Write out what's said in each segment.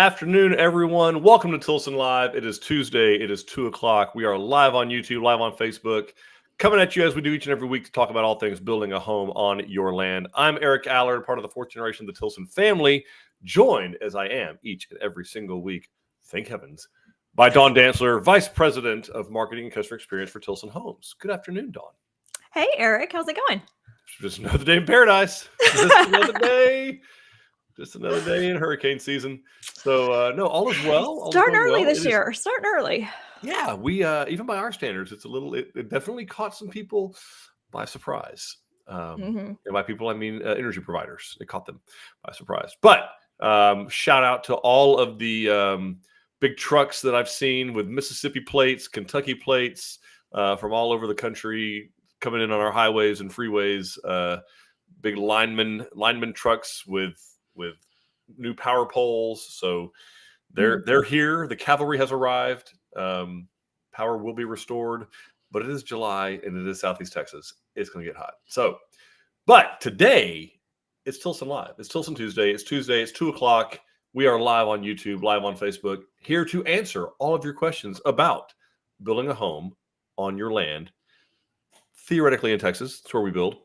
afternoon, everyone. Welcome to Tilson Live. It is Tuesday. It is 2 o'clock. We are live on YouTube, live on Facebook, coming at you as we do each and every week to talk about all things building a home on your land. I'm Eric Allard, part of the fourth generation of the Tilson family, joined as I am each and every single week, thank heavens, by Dawn Dantzler, Vice President of Marketing and Customer Experience for Tilson Homes. Good afternoon, Dawn. Hey, Eric. How's it going? Just another day in paradise. Just another day. Just another day in hurricane season. So, no, all is well. Starting early this year. Starting early. Yeah, we even by our standards, it's a little. It definitely caught some people by surprise. And by people, I mean energy providers. It caught them by surprise. But shout out to all of the big trucks that I've seen with Mississippi plates, Kentucky plates from all over the country coming in on our highways and freeways. Big lineman trucks with new power poles. So they're here. The cavalry has arrived. Power will be restored, but it is July and it is Southeast Texas. It's going to get hot. So, but today it's Tilson Live. It's Tilson Tuesday. It's Tuesday. It's 2 o'clock. We are live on YouTube, live on Facebook, here to answer all of your questions about building a home on your land, theoretically in Texas. That's where we build.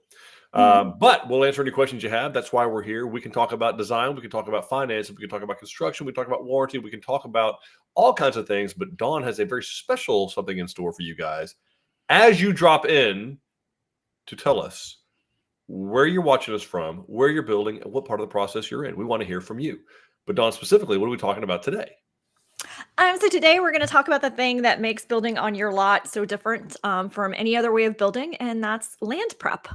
But we'll answer any questions you have. That's why we're here. We can talk about design. We can talk about finance. We can talk about construction. We can talk about warranty. We can talk about all kinds of things. But Dawn has a very special something in store for you guys as you drop in to tell us where you're watching us from, where you're building, and what part of the process you're in. We want to hear from you. But Dawn, specifically, what are we talking about today? So today we're going to talk about the thing that makes building on your lot so different from any other way of building, and that's land prep.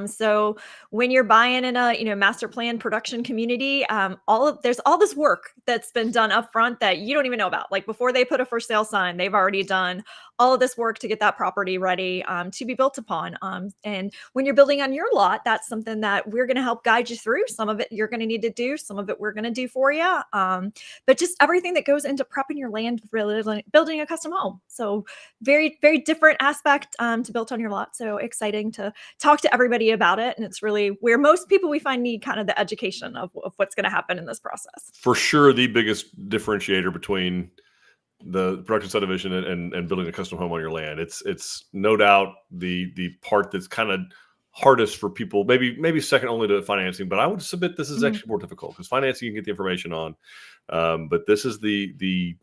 So when you're buying in a master plan production community, there's all this work that's been done up front that you don't even know about. Like before they put a for sale sign, they've already done all of this work to get that property ready to be built upon. And when you're building on your lot, that's something that we're going to help guide you through. Some of it you're going to need to do, some of it we're going to do for you. But just everything that goes into prepping your land, really building a custom home. So very, very different aspect to built on your lot. So exciting to talk to everybody about it. And it's really where most people we find need kind of the education of what's going to happen in this process. For sure, the biggest differentiator between the production subdivision and building a custom home on your land. It's no doubt the part that's kind of hardest for people, maybe second only to financing, but I would submit this is actually more difficult because financing you can get the information on. But this is the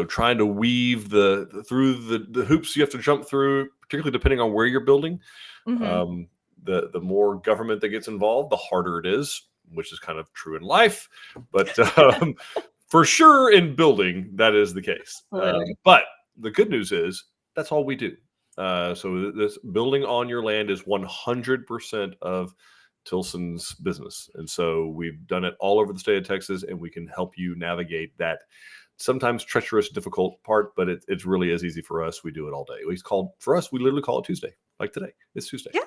trying to weave through the hoops you have to jump through, particularly depending on where you're building. The more government that gets involved, the harder it is, which is kind of true in life. But for sure in building, that is the case. But the good news is that's all we do. So this building on your land is 100% of Tilson's business. And so we've done it all over the state of Texas, and we can help you navigate that sometimes treacherous, difficult part, but it really is easy for us. We do it all day. We literally call it Tuesday, like today. It's Tuesday. Yeah,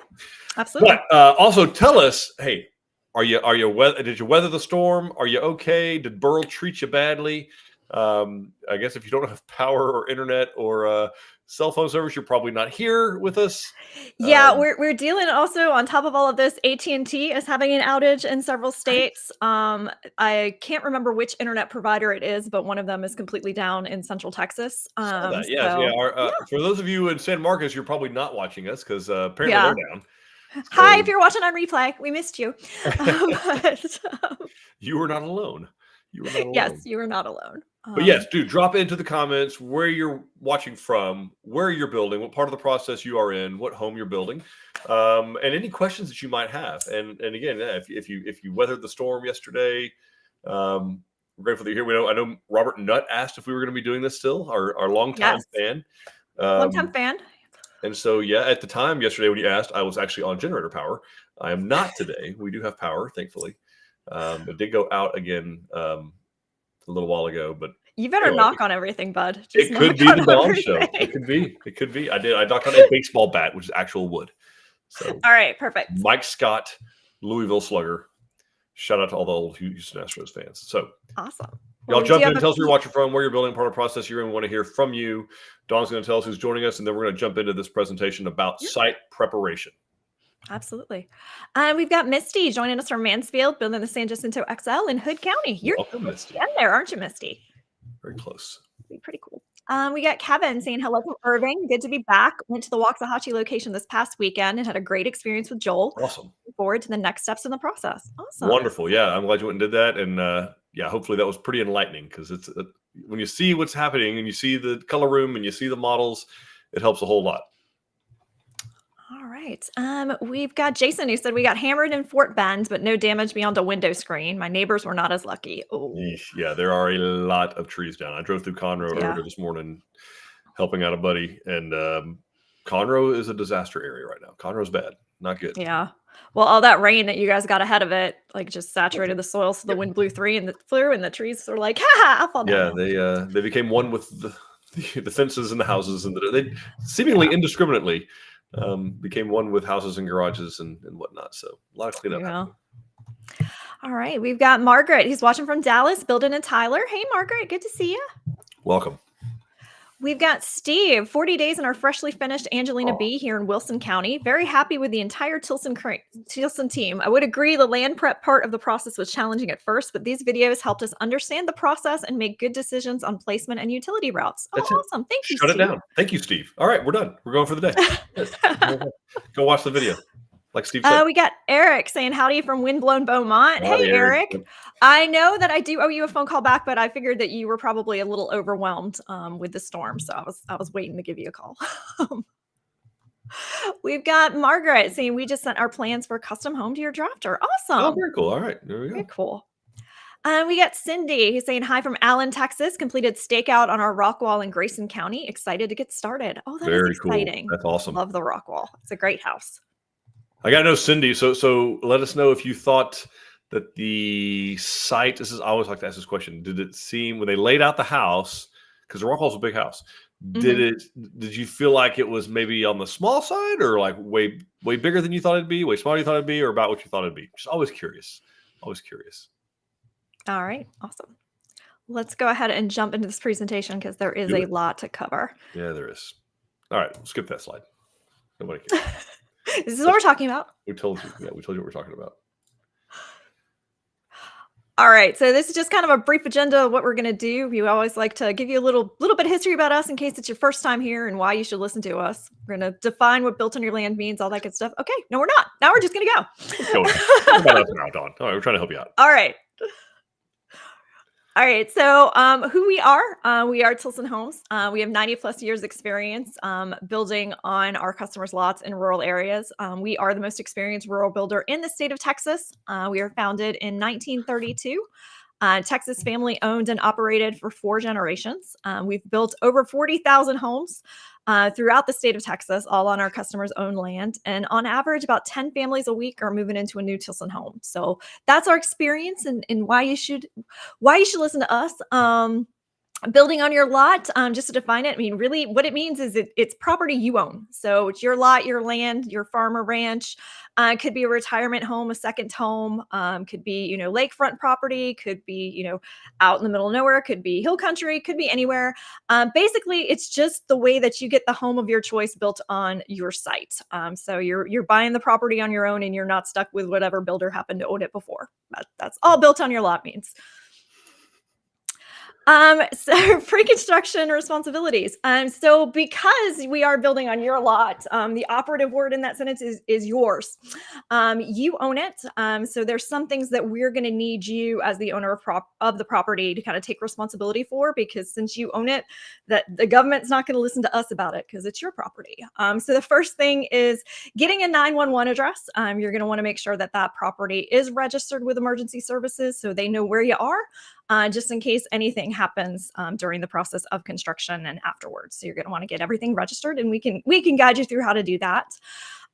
absolutely. But also tell us, hey, did you weather the storm? Are you okay? Did Burl treat you badly? I guess if you don't have power or internet or cell phone service, you're probably not here with us. Yeah, we're dealing also on top of all of this. AT&T is having an outage in several states. I can't remember which internet provider it is, but one of them is completely down in Central Texas. For those of you in San Marcos, you're probably not watching us because apparently they're down. Hi, if you're watching on replay, we missed you. You were not alone. Yes, you were not alone. But yes, dude, drop into the comments where you're watching from, where you're building, what part of the process you are in, what home you're building, and any questions that you might have. And again, if you weathered the storm yesterday, we're grateful that you're here. I know Robert Nutt asked if we were going to be doing this still, our longtime fan. Longtime fan. And so, at the time yesterday when you asked, I was actually on generator power. I am not today. We do have power, thankfully. It did go out again a little while ago, but you better knock on everything, bud. It could be the Dawn show. It could be. I knocked on a baseball bat, which is actual wood. So, all right, perfect. Mike Scott, Louisville Slugger. Shout out to all the old Houston Astros fans. So awesome. Y'all jump in, tell us where you're watching from, where you're building, part of the process you're in. We want to hear from you. Dawn's going to tell us who's joining us, and then we're going to jump into this presentation about site preparation. Absolutely. We've got Misty joining us from Mansfield, building the San Jacinto XL in Hood County. You're Welcome, Misty. in there, aren't you, Misty? Very close. Be pretty cool. We got Kevin saying hello from Irving. Good to be back. Went to the Waxahachie location this past weekend and had a great experience with Joel. Awesome. Looking forward to the next steps in the process. Awesome. Wonderful. Yeah, I'm glad you went and did that. And yeah, hopefully that was pretty enlightening, because it's when you see what's happening and you see the color room and you see the models, it helps a whole lot. All right. We've got Jason who said we got hammered in Fort Bend, but no damage beyond a window screen. My neighbors were not as lucky. Oh, Yeah, there are a lot of trees down. I drove through Conroe earlier this morning, helping out a buddy, and Conroe is a disaster area right now. Conroe's bad, not good. yeah. Well, all that rain that you guys got ahead of it, like, just saturated the soil, so the wind blew and the trees were like, ha, I'll fall down. Yeah, they became one with the fences and the houses, and they seemingly indiscriminately became one with houses and garages and whatnot. So a lot of cleanup happening. All right, we've got Margaret. He's watching from Dallas, building in Tyler. Hey, Margaret, good to see you. Welcome. We've got Steve, 40 days in our freshly finished Angelina B here in Wilson County. Very happy with the entire Tilson team. I would agree the land prep part of the process was challenging at first, but these videos helped us understand the process and make good decisions on placement and utility routes. Oh, awesome. Thank you, Shut Steve. it down. Thank you, Steve. All right, we're done. We're going for the day. Go watch the video. Like Steve said. We got Eric saying howdy from windblown Beaumont. Howdy, hey, Eric. I know that I do owe you a phone call back, but I figured that you were probably a little overwhelmed with the storm, so I was waiting to give you a call. We've got Margaret saying we just sent our plans for a custom home to your drafter. Awesome. Oh, very cool. All right, there we go. Very cool. We got Cindy who's saying hi from Allen, Texas. Completed stakeout on our rock wall in Grayson County. Excited to get started. Oh, that is exciting. Cool. That's awesome. Love the rock wall. It's a great house. I got to know Cindy. So let us know if you thought that the site, I always like to ask this question. Did it seem, when they laid out the house, because the rock wall's a big house, did you feel like it was maybe on the small side, or like way bigger than you thought it'd be, way smaller you thought it'd be, or about what you thought it'd be? Just always curious. Always curious. All right. Awesome. Let's go ahead and jump into this presentation because there is a lot to cover. Yeah, there is. All right. We'll skip that slide. Nobody cares. This is what we're talking about. We told you. Yeah, we told you what we're talking about. All right. So this is just kind of a brief agenda of what we're going to do. We always like to give you a little bit of history about us in case it's your first time here and why you should listen to us. We're going to define what built on your land means, all that good stuff. Okay. No, we're not. Now we're just going to go. Let's go. All right. We're trying to help you out. All right. All right. So who we are Tilson Homes. We have 90 plus years experience building on our customers' lots in rural areas. We are the most experienced rural builder in the state of Texas. We were founded in 1932. Texas family owned and operated for 4 generations. We've built over 40,000 homes throughout the state of Texas, all on our customers' own land. And on average, about 10 families a week are moving into a new Tilson home. So that's our experience and why you should listen to us. Building on your lot, just to define it, I mean, really what it means is it's property you own. So it's your lot, your land, your farm or ranch. Could be a retirement home, a second home, could be, lakefront property, could be, out in the middle of nowhere, could be hill country, could be anywhere. Basically, it's just the way that you get the home of your choice built on your site. So you're buying the property on your own and you're not stuck with whatever builder happened to own it before. That's all built on your lot means. So pre-construction responsibilities. So because we are building on your lot, the operative word in that sentence is yours. You own it. So there's some things that we're going to need you as the owner of the property to kind of take responsibility for, because since you own it, that the government's not going to listen to us about it because it's your property. So the first thing is getting a 911 address. You're going to want to make sure that that property is registered with emergency services so they know where you are. Just in case anything happens during the process of construction and afterwards. So you're going to want to get everything registered, and we can guide you through how to do that.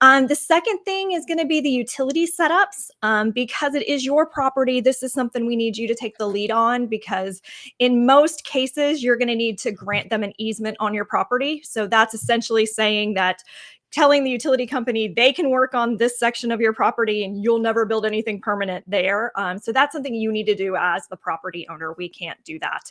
The second thing is going to be the utility setups. Because it is your property, this is something we need you to take the lead on, because in most cases, you're going to need to grant them an easement on your property. So that's essentially saying that telling the utility company they can work on this section of your property and you'll never build anything permanent there. So that's something you need to do as the property owner. We can't do that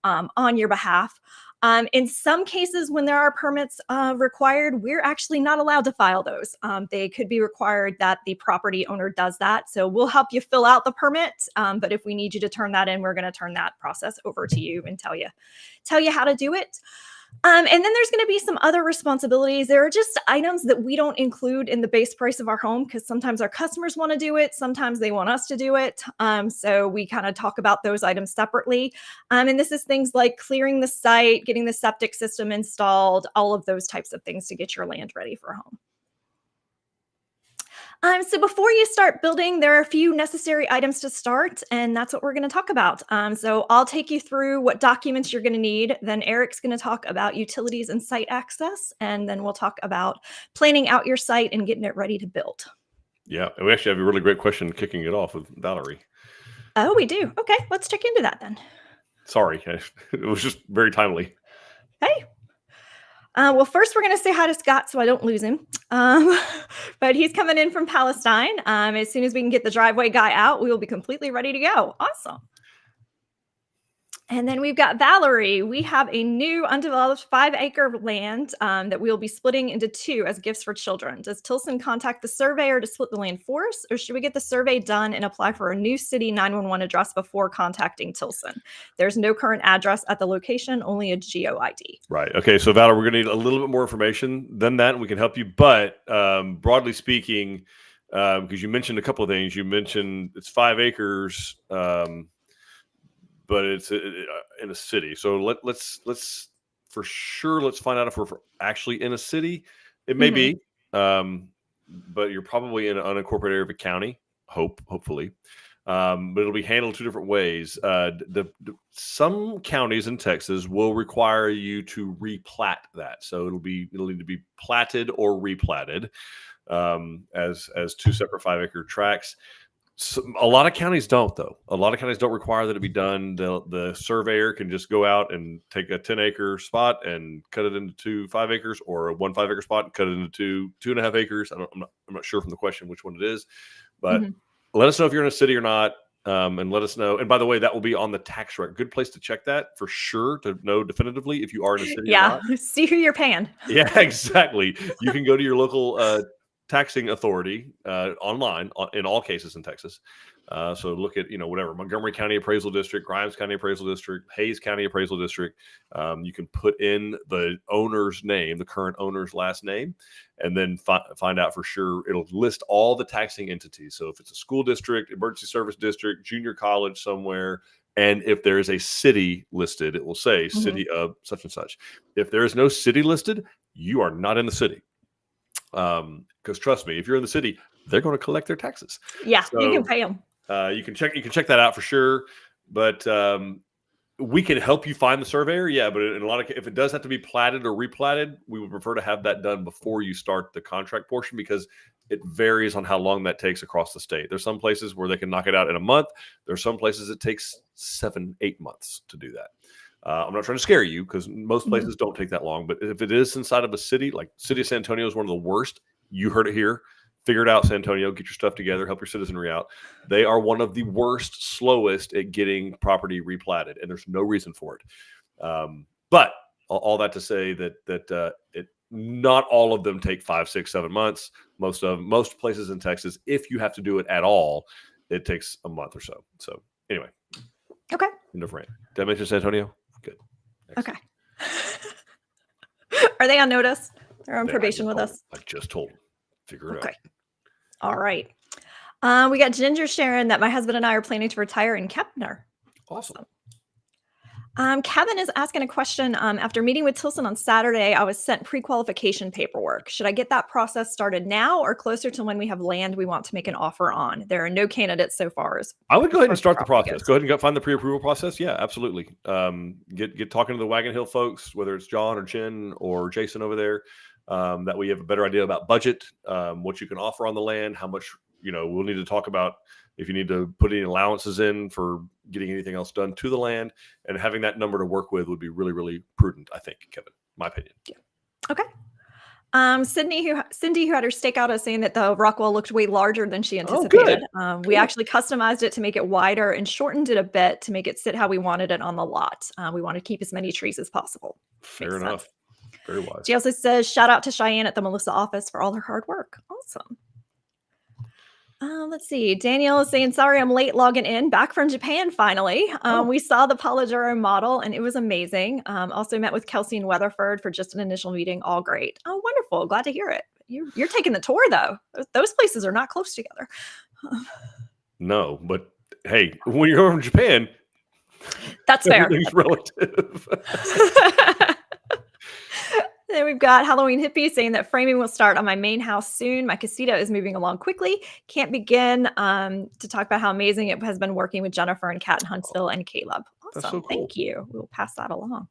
on your behalf. In some cases, when there are permits required, we're actually not allowed to file those. They could be required that the property owner does that. So we'll help you fill out the permit, but if we need you to turn that in, we're going to turn that process over to you and tell you how to do it. And then there's going to be some other responsibilities. There are just items that we don't include in the base price of our home because sometimes our customers want to do it. Sometimes they want us to do it. So we kind of talk about those items separately. And this is things like clearing the site, getting the septic system installed, all of those types of things to get your land ready for home. So before you start building, there are a few necessary items to start, and that's what we're going to talk about. So I'll take you through what documents you're going to need. Then Eric's going to talk about utilities and site access, and then we'll talk about planning out your site and getting it ready to build. Yeah, and we actually have a really great question kicking it off with Valerie. Oh, we do. Okay, let's check into that then. Sorry, it was just very timely. Hey. Well, first we're going to say hi to Scott so I don't lose him. But he's coming in from Palestine. As soon as we can get the driveway guy out, we will be completely ready to go. Awesome. And then we've got Valerie. We have a new undeveloped 5-acre land that we'll be splitting into 2 as gifts for children. Does Tilson contact the surveyor to split the land for us, or should we get the survey done and apply for a new city 911 address before contacting Tilson? There's no current address at the location, only a GeoID. Right. Okay. So Valerie, we're going to need a little bit more information than that, and we can help you. But broadly speaking, because you mentioned a couple of things, you mentioned it's 5 acres. But it's in a city. So let's for sure, let's find out if we're actually in a city. It may be, but you're probably in an unincorporated area of a county, hopefully. But it'll be handled 2 different ways. Some counties in Texas will require you to replat that. So it'll need to be platted or replatted as 2 separate 5-acre tracts. So a lot of counties don't, though. A lot of counties don't require that it be done. The surveyor can just go out and take a 10-acre spot and cut it into 2 5 acres, or a 1 5-acre spot and cut it into 2.5 acres. I'm not sure from the question which one it is, but let us know if you're in a city or not, and let us know. And by the way, that will be on the tax record. Good place to check that for sure, to know definitively if you are in a city or not. See who you're paying. Yeah, exactly. You can go to your local taxing authority online in all cases in Texas. So look at, whatever, Montgomery County Appraisal District, Grimes County Appraisal District, Hayes County Appraisal District. You can put in the owner's name, the current owner's last name, and then find out for sure. It'll list all the taxing entities. So if it's a school district, emergency service district, junior college somewhere, and if there is a city listed, it will say city of such and such. If there is no city listed, you are not in the city. Because trust me, if you're in the city, they're going to collect their taxes. Yeah, so, you can pay them. You can check that out for sure. But we can help you find the surveyor. Yeah, but in a lot of, if it does have to be platted or replatted, we would prefer to have that done before you start the contract portion, because it varies on how long that takes across the state. There's some places where they can knock it out in a month. There's some places it takes 7-8 months to do that. I'm not trying to scare you, because most places don't take that long. But if it is inside of a city, like City of San Antonio is one of the worst. You heard it here. Figure it out, San Antonio. Get your stuff together. Help your citizenry out. They are one of the worst, slowest at getting property replatted, and there's no reason for it. But all that to say that not all of them take 5, 6, 7 months. Most places in Texas, if you have to do it at all, it takes a month or so. So anyway. Okay. End of rant. Did I mention San Antonio? Good. Excellent. Okay. Are they on notice? They're on probation with us. I just told them. Figure it out. All right. We got Ginger sharing that my husband and I are planning to retire in Kepner. Awesome. Kevin is asking a question. After meeting with Tilson on Saturday, I was sent pre-qualification paperwork. Should I get that process started now or closer to when we have land we want to make an offer on? There are no candidates so far. I would go ahead and start the process. Go ahead and find the pre-approval process. Yeah, absolutely. Get talking to the Wagon Hill folks, whether it's John or Jen or Jason over there. That way you have a better idea about budget, what you can offer on the land, how much, we'll need to talk about if you need to put any allowances in for getting anything else done to the land, and having that number to work with would be really, really prudent, I think, Kevin, my opinion. Yeah. Okay. Cindy, who had her stakeout, is saying that the rock wall looked way larger than she Oh, good. anticipated. We actually customized it to make it wider and shortened it a bit to make it sit how we wanted it on the lot. We want to keep as many trees as possible. Fair Makes enough. sense. Very wise. She also says, shout out to Cheyenne at the Melissa office for all her hard work. Awesome. Let's see. Danielle is saying, sorry, I'm late logging in. Back from Japan, finally. We saw the Polidoro model, and it was amazing. Also met with Kelsey in Weatherford for just an initial meeting. All great. Oh, wonderful. Glad to hear it. You're taking the tour, though. Those places are not close together. No, but hey, when you're going to Japan, that's fair. Everything's relative. Then we've got Halloween Hippie saying that framing will start on my main house soon. My casita is moving along quickly. Can't begin to talk about how amazing it has been working with Jennifer and Kat in Huntsville and Caleb. Awesome. That's so cool. Thank you. We'll pass that along.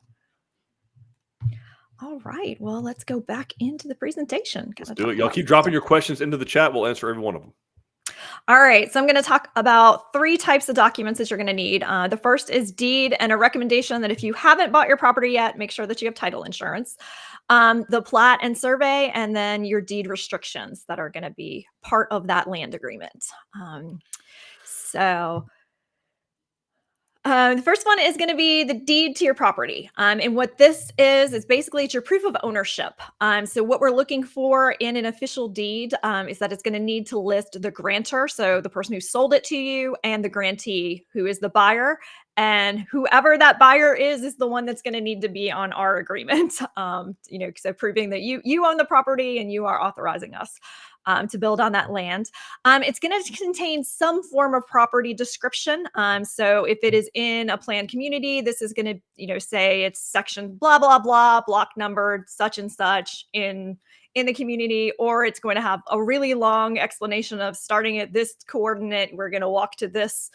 All right. Well, let's go back into the presentation. Let's do it. Y'all keep dropping your questions into the chat. We'll answer every one of them. All right, so I'm going to talk about 3 types of documents that you're going to need. The first is deed, and a recommendation that if you haven't bought your property yet, make sure that you have title insurance. The plat and survey, and then your deed restrictions that are going to be part of that land agreement. The first one is going to be the deed to your property. And what this is basically it's your proof of ownership. So what we're looking for in an official deed is that it's going to need to list the grantor, so the person who sold it to you, and the grantee, who is the buyer. And whoever that buyer is the one that's going to need to be on our agreement. So proving that you own the property and you are authorizing us to build on that land. It's going to contain some form of property description. So if it is in a planned community, this is going to, say it's section blah, blah, blah, block numbered such and such in the community, or it's going to have a really long explanation of starting at this coordinate. We're going to walk to this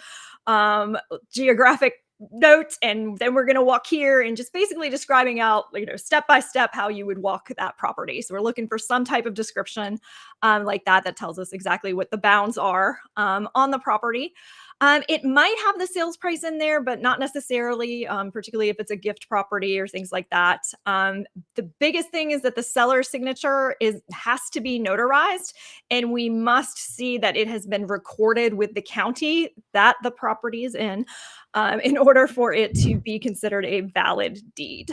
geographic note, and then we're going to walk here, and just basically describing out, step by step how you would walk that property. So we're looking for some type of description like that tells us exactly what the bounds are on the property. It might have the sales price in there, but not necessarily, particularly if it's a gift property or things like that. The biggest thing is that the seller's signature has to be notarized, and we must see that it has been recorded with the county that the property is in order for it to be considered a valid deed.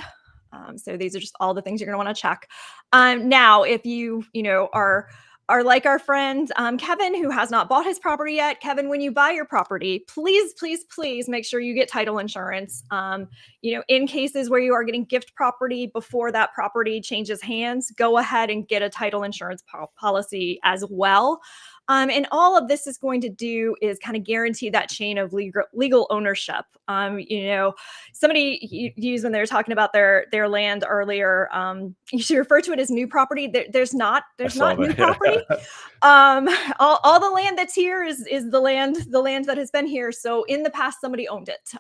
So these are just all the things you're going to want to check. Now, if you are like our friend Kevin, who has not bought his property yet. Kevin, when you buy your property, please, please, please make sure you get title insurance. In cases where you are getting gift property before that property changes hands, go ahead and get a title insurance policy as well. And all of this is going to do is kind of guarantee that chain of legal ownership. Somebody used when they were talking about their land earlier, you should refer to it as new property. There's not new property. All the land that's here is the land that has been here. So in the past, somebody owned it.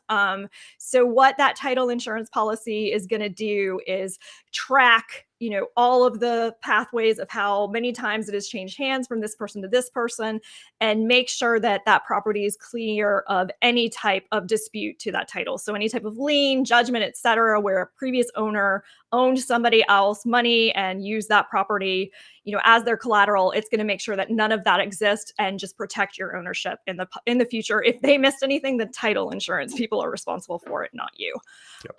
So what that title insurance policy is going to do is track all of the pathways of how many times it has changed hands from this person to this person, and make sure that that property is clear of any type of dispute to that title. So any type of lien, judgment, etc., where a previous owner owned somebody else money and used that property, as their collateral, it's going to make sure that none of that exists and just protect your ownership in the future. If they missed anything, the title insurance people are responsible for it, not you.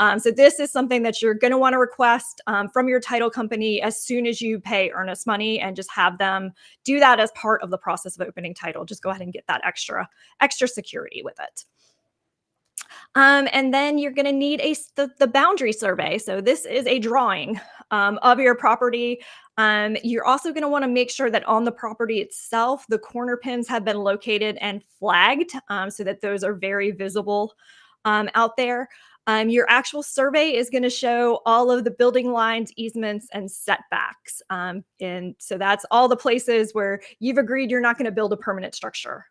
Yep. So this is something that you're going to want to request from your title company as soon as you pay earnest money, and just have them do that as part of the process of opening title. Just go ahead and get that extra security with it. And then you're going to need the boundary survey. So this is a drawing of your property. You're also going to want to make sure that on the property itself, the corner pins have been located and flagged so that those are very visible out there. Your actual survey is going to show all of the building lines, easements, and setbacks. And so that's all the places where you've agreed you're not going to build a permanent structure.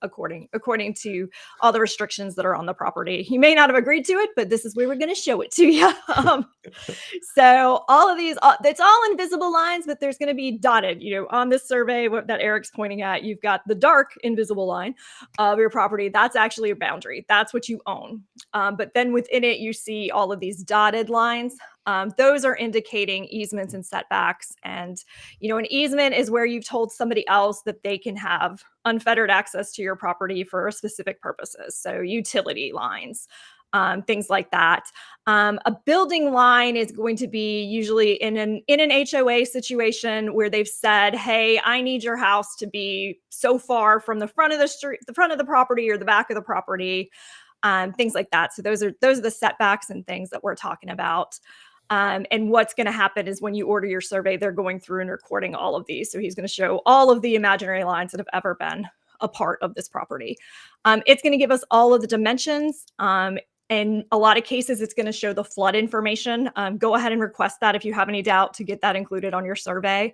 According to all the restrictions that are on the property. You may not have agreed to it, but this is where we're going to show it to you. So all of these, it's all invisible lines, but there's going to be dotted, on this survey that Eric's pointing at. You've got the dark invisible line of your property. That's actually your boundary. That's what you own. But then within it, you see all of these dotted lines. those are indicating easements and setbacks. And, an easement is where you've told somebody else that they can have unfettered access to your property for specific purposes. So utility lines, things like that. A building line is going to be usually in an HOA situation where they've said, "Hey, I need your house to be so far from the front of the street, the front of the property, or the back of the property," things like that. So those are the setbacks and things that we're talking about. And what's going to happen is when you order your survey, they're going through and recording all of these. So he's going to show all of the imaginary lines that have ever been a part of this property. It's going to give us all of the dimensions. In a lot of cases, it's going to show the flood information. Go ahead and request that if you have any doubt to get that included on your survey.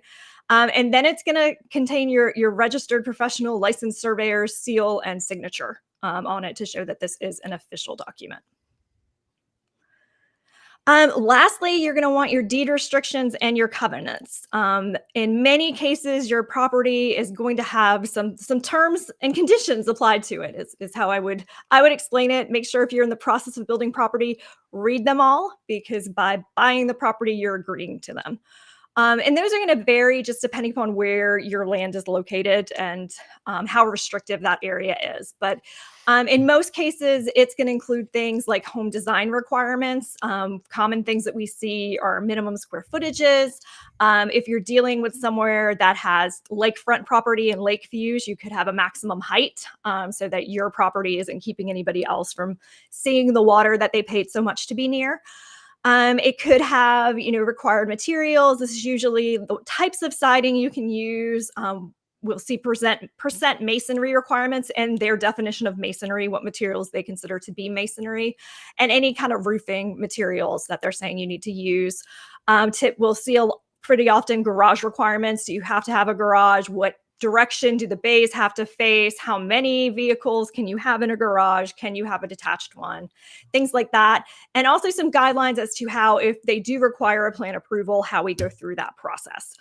And then it's going to contain your registered professional licensed surveyor's seal and signature on it to show that this is an official document. Lastly, you're going to want your deed restrictions and your covenants. In many cases, your property is going to have some terms and conditions applied to it, is how I would explain it. Make sure if you're in the process of building property, read them all, because by buying the property, you're agreeing to them. And those are going to vary just depending upon where your land is located and how restrictive that area is. But in most cases, it's going to include things like home design requirements. Common things that we see are minimum square footages. If you're dealing with somewhere that has lakefront property and lake views, you could have a maximum height so that your property isn't keeping anybody else from seeing the water that they paid so much to be near. It could have, required materials. This is usually the types of siding you can use. We'll see percent masonry requirements and their definition of masonry, what materials they consider to be masonry, and any kind of roofing materials that they're saying you need to use. We'll see pretty often garage requirements. Do you have to have a garage? What direction do the bays have to face? How many vehicles can you have in a garage? Can you have a detached one? Things like that. And also some guidelines as to how, if they do require a plan approval, how we go through that process.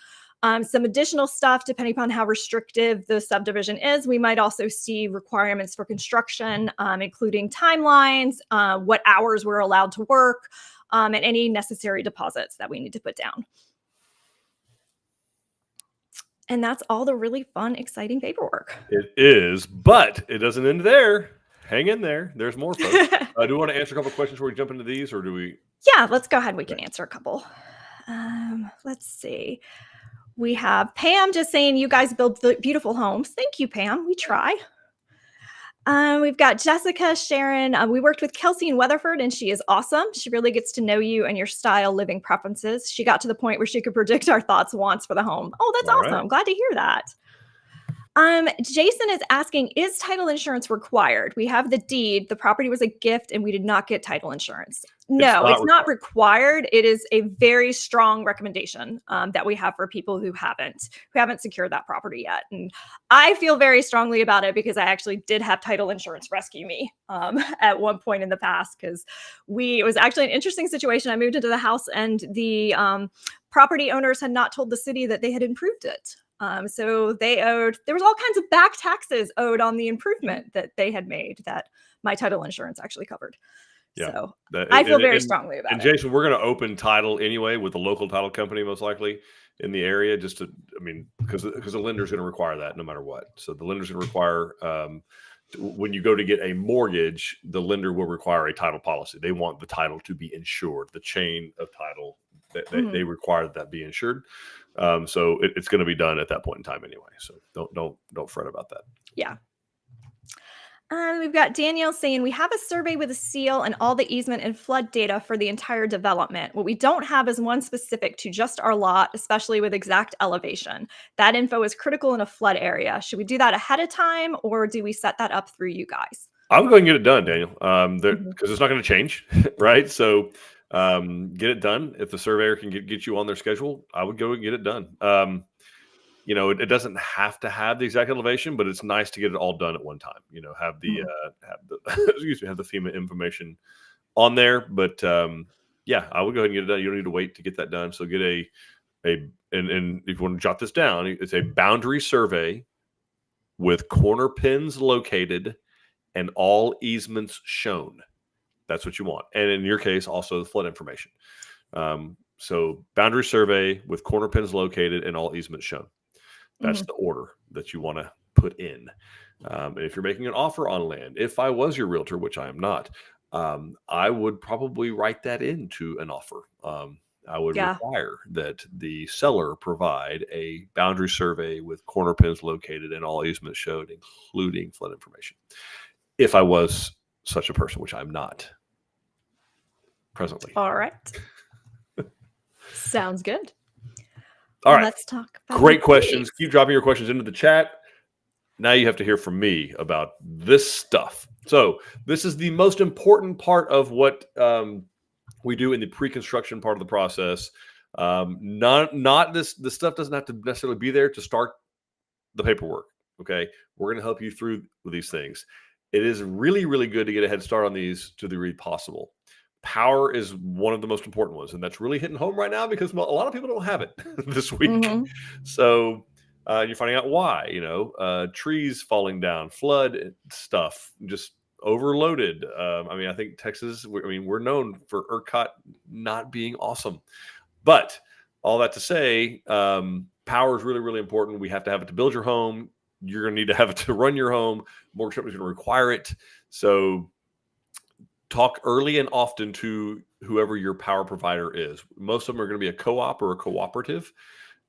Some additional stuff, depending upon how restrictive the subdivision is, we might also see requirements for construction, including timelines, what hours we're allowed to work, and any necessary deposits that we need to put down. And that's all the really fun, exciting paperwork. It is, but it doesn't end there. Hang in there. There's more, folks. Do we want to answer a couple of questions before we jump into these, or do we? Yeah, let's go ahead. We can answer a couple. Let's see. We have Pam just saying, "You guys build beautiful homes." Thank you, Pam. We try. We've got Jessica, Sharon. We worked with Kelsey in Weatherford, and she is awesome. She really gets to know you and your style, living preferences. She got to the point where she could predict our thoughts, wants for the home. Oh, that's awesome. Right. Glad to hear that. Jason is asking, is title insurance required? We have the deed. The property was a gift and we did not get title insurance. No, it's not required. It is a very strong recommendation that we have for people who haven't secured that property yet. And I feel very strongly about it because I actually did have title insurance rescue me at one point in the past, because it was actually an interesting situation. I moved into the house and the property owners had not told the city that they had improved it. So there was all kinds of back taxes owed on the improvement that they had made that my title insurance actually covered. Yeah. So I feel very strongly about it. And Jason, we're going to open title anyway with the local title company, most likely in the area, because the lender's going to require that no matter what. So the lender's going to require, when you go to get a mortgage, the lender will require a title policy. They want the title to be insured, the chain of title. They require that be insured. So it's going to be done at that point in time anyway. So don't fret about that. Yeah. We've got Danielle saying, "We have a survey with a seal and all the easement and flood data for the entire development. What we don't have is one specific to just our lot, especially with exact elevation. That info is critical in a flood area. Should we do that ahead of time, or do we set that up through you guys?" I would go and get it done, Daniel, because it's not going to change, right? So get it done. If the surveyor can get you on their schedule, I would go and get it done. It doesn't have to have the exact elevation, but it's nice to get it all done at one time. Have the have the FEMA information on there. But yeah, I would go ahead and get it done. You don't need to wait to get that done. So get and if you want to jot this down, it's a boundary survey with corner pins located and all easements shown. That's what you want. And in your case, also the flood information. So boundary survey with corner pins located and all easements shown. That's the order that you want to put in. And if you're making an offer on land, if I was your realtor, which I am not, I would probably write that into an offer. I would require that the seller provide a boundary survey with corner pins located and all easements showed, including flood information. If I was such a person, which I'm not presently. All right. Sounds good. All right. Let's talk about great questions. Keep dropping your questions into the chat. Now you have to hear from me about this stuff. So this is the most important part of what we do in the pre-construction part of the process. Not this. The stuff doesn't have to necessarily be there to start the paperwork. Okay, we're going to help you through these things. It is really, really good to get a head start on these to the degree possible. Power is one of the most important ones, and that's really hitting home right now because a lot of people don't have it this week. So you're finding out why. Trees falling down, flood stuff, just overloaded. I think Texas. We're known for ERCOT not being awesome, but all that to say, power is really, really important. We have to have it to build your home. You're going to need to have it to run your home. Mortgage company is going to require it. So talk early and often to whoever your power provider is. Most of them are going to be a co-op or a cooperative.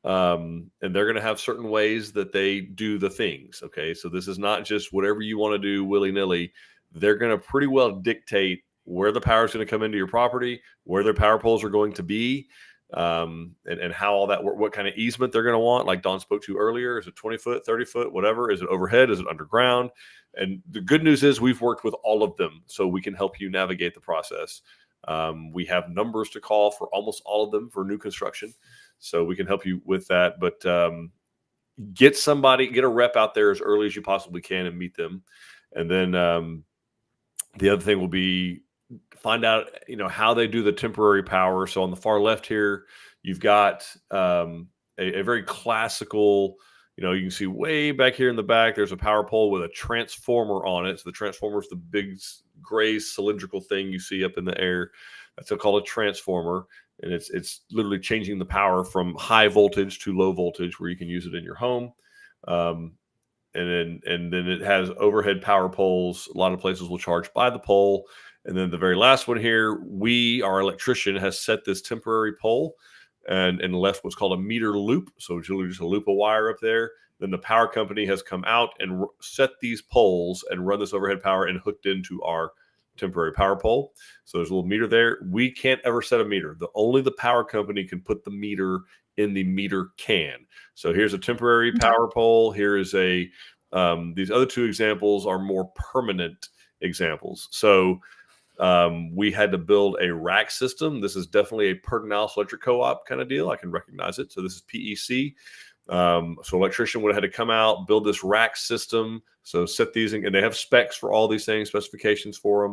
And they're going to have certain ways that they do the things. Okay. So this is not just whatever you want to do willy-nilly. They're going to pretty well dictate where the power is going to come into your property, where their power poles are going to be, and how all that work, what kind of easement they're going to want. Like Don spoke to earlier, is it 20 foot, 30 foot, whatever? Is it overhead? Is it underground? And the good news is we've worked with all of them, so we can help you navigate the process. We have numbers to call for almost all of them for new construction, so we can help you with that. But get a rep out there as early as you possibly can and meet them. And then the other thing will be find out, how they do the temporary power. So on the far left here, you've got a very classical, you can see way back here in the back, there's a power pole with a transformer on it. So the transformer is the big gray cylindrical thing you see up in the air. That's called a transformer. And it's literally changing the power from high voltage to low voltage where you can use it in your home. And then it has overhead power poles. A lot of places will charge by the pole. And then the very last one here, our electrician has set this temporary pole and left what's called a meter loop. So it's just a loop of wire up there. Then the power company has come out and set these poles and run this overhead power and hooked into our temporary power pole. So there's a little meter there. We can't ever set a meter. Only the power company can put the meter in the meter can. So here's a temporary power pole. Here is these other two examples are more permanent examples. So we had to build a rack system. This is definitely a Pedernales Electric Co-op kind of deal. I can recognize it. So this is PEC. So electrician would have had to come out, build this rack system. So set these and they have specs for all these things, specifications for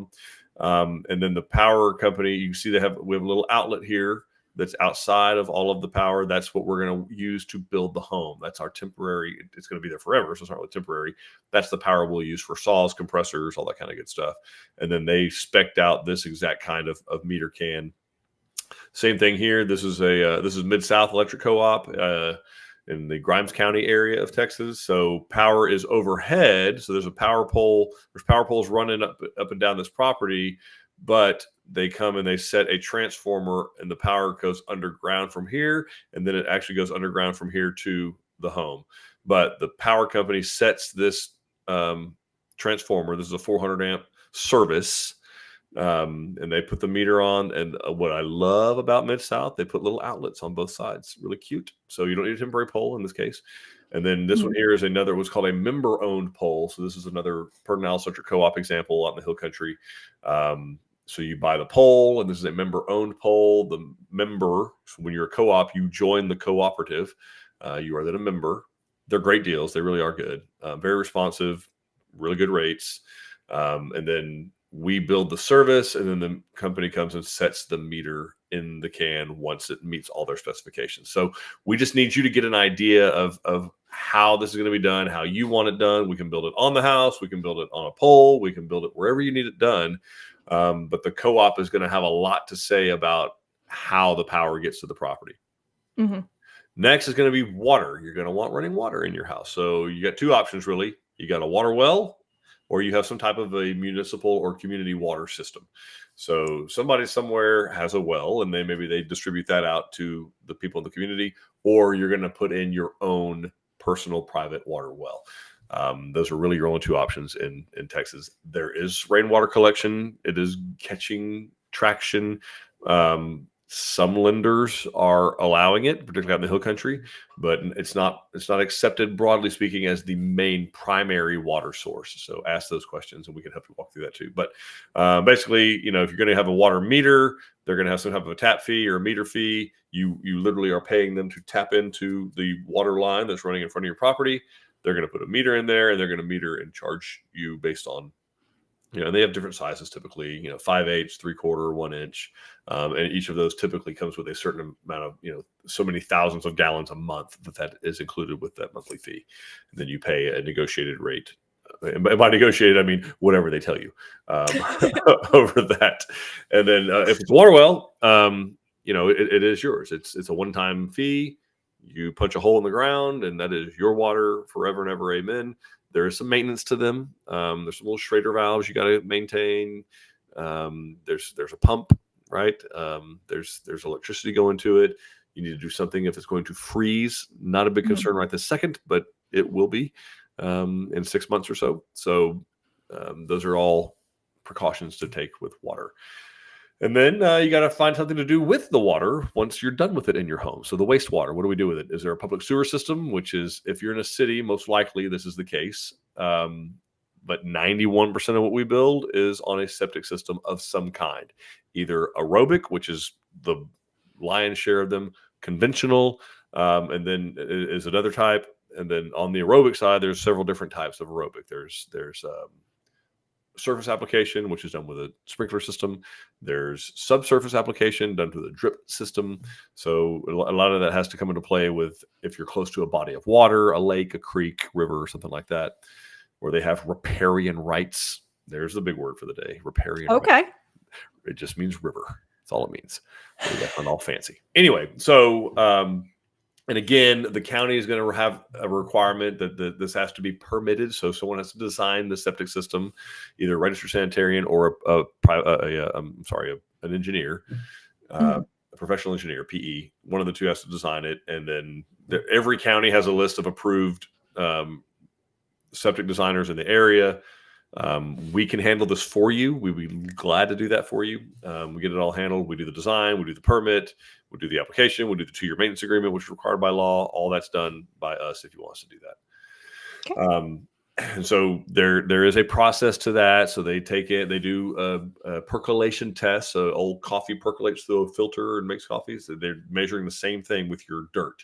them. And then the power company, you can see we have a little outlet here that's outside of all of the power. That's what we're going to use to build the home. That's our temporary. It's going to be there forever, so it's not really temporary. That's the power we'll use for saws, compressors, all that kind of good stuff. And then they spec'd out this exact kind of meter can. Same thing here. This is Mid-South Electric Co-op in the Grimes County area of Texas. So power is overhead. So there's a power pole. There's power poles running up and down this property, but they come and they set a transformer and the power goes underground from here. And then it actually goes underground from here to the home. But the power company sets this transformer. This is a 400 amp service. And they put the meter on. And what I love about Mid-South, they put little outlets on both sides. Really cute. So you don't need a temporary pole in this case. And then this one here is what's called a member-owned pole. So this is another Pedernales Electric Co-op example out in the Hill Country. So you buy the pole, and this is a member-owned pole. The member, so when you're a co-op, you join the cooperative. You are then a member. They're great deals. They really are good. Very responsive, really good rates. And then we build the service, and then the company comes and sets the meter in the can once it meets all their specifications. So we just need you to get an idea of how this is going to be done, how you want it done. We can build it on the house. We can build it on a pole. We can build it wherever you need it done. But the co-op is going to have a lot to say about how the power gets to the property. Mm-hmm. Next is going to be water. You're going to want running water in your house. So you got two options, really. You got a water well, or you have some type of a municipal or community water system. So somebody somewhere has a well, and maybe they distribute that out to the people in the community, or you're going to put in your own personal private water well. Those are really your only two options in Texas. There is rainwater collection. It is catching traction. Some lenders are allowing it, particularly out in the hill country, but it's not accepted, broadly speaking, as the main primary water source. So ask those questions and we can help you walk through that too. But basically, if you're going to have a water meter, they're going to have some type of a tap fee or a meter fee. You literally are paying them to tap into the water line that's running in front of your property. They're going to put a meter in there, and they're going to meter and charge you based on, and they have different sizes typically, 5/8, 3/4, 1 inch. And each of those typically comes with a certain amount of, so many thousands of gallons a month that is included with that monthly fee. And then you pay a negotiated rate. And by negotiated, I mean whatever they tell you over that. And then if it's a water well, it is yours. It's a one-time fee. You punch a hole in the ground, and that is your water forever and ever. Amen. There is some maintenance to them. There's some little Schrader valves you got to maintain. There's a pump, right? There's electricity going to it. You need to do something if it's going to freeze. Not a big concern right this second, but it will be in 6 months or so. So those are all precautions to take with water. And then you got to find something to do with the water once you're done with it in your home. So the wastewater, what do we do with it? Is there a public sewer system? Which is, if you're in a city, most likely this is the case. But 91% of what we build is on a septic system of some kind, either aerobic, which is the lion's share of them, conventional, and then is another type. And then on the aerobic side, there's several different types of aerobic. There's surface application, which is done with a sprinkler system. There's subsurface application done through the drip system. So a lot of that has to come into play with if you're close to a body of water, a lake, a creek, river, or something like that, where they have riparian rights. There's the big word for the day, riparian rights. Okay. It just means river. That's all it means. That's not all fancy. Anyway, so and again, the county is going to have a requirement that this has to be permitted. So someone has to design the septic system, either a registered sanitarian or an engineer, a professional engineer, PE. One of the two has to design it. And then every county has a list of approved septic designers in the area. We can handle this for you. We'd be glad to do that for you. We get it all handled. We do the design, we do the permit, we do the application, we do the 2-year maintenance agreement, which is required by law. All that's done by us if you want us to do that. Okay. And so there is a process to that. So they take it, they do a percolation test. So old coffee percolates through a filter and makes coffee. So they're measuring the same thing with your dirt.